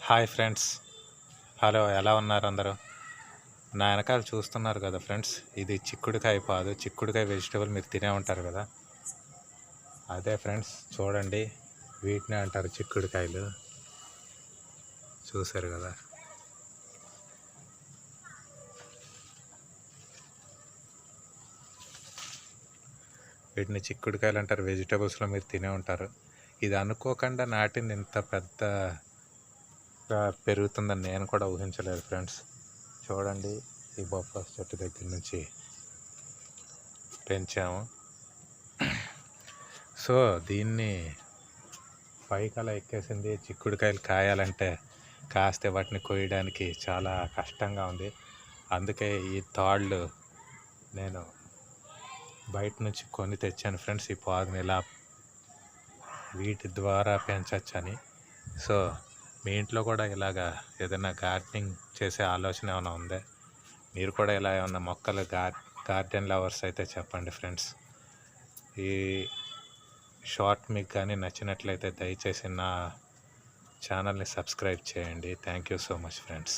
Hi friends. Hello, ఎలా ఉన్నారు అందరూ? నా వెనకాల చూస్తున్నారు కదా ఫ్రెండ్స్, ఇది చిక్కుడుకాయ పాదు. చిక్కుడుకాయ వెజిటబుల్ మీరు తినే ఉంటారు కదా, అదే ఫ్రెండ్స్. చూడండి, వీటినే అంటారు చిక్కుడుకాయలు. చూసారు కదా, వీటిని చిక్కుడుకాయలు అంటారు. వెజిటబుల్స్లో మీరు తినే ఉంటారు. ఇది అనుకోకుండా నాటింది, ఇంత పెద్దగా పెరుగుతుందని నేను కూడా ఊహించలేదు ఫ్రెండ్స్. చూడండి, ఈ బొప్పాస్ చెట్టు దగ్గర నుంచి పెంచాము. సో దీన్ని పైకి అలా ఎక్కేసింది. చిక్కుడుకాయలు కాయాలంటే కాస్తే వాటిని కోయడానికి చాలా కష్టంగా ఉంది. అందుకే ఈ తాళ్ళు నేను బయట నుంచి కొని తెచ్చాను ఫ్రెండ్స్. ఈ పాదుని ఇలా వీటి ద్వారా పెంచవచ్చని. సో మీ ఇంట్లో కూడా ఇలాగా ఏదైనా గార్డెనింగ్ చేసే ఆలోచన ఏమైనా ఉందా? మీరు కూడా ఇలా ఏమన్నా మొక్కలు గార్డెన్ లవర్స్ అయితే చెప్పండి ఫ్రెండ్స్. ఈ షార్ట్ మీకు కానీ నచ్చినట్లయితే దయచేసి నా ఛానల్ని సబ్స్క్రైబ్ చేయండి. Thank you so much friends.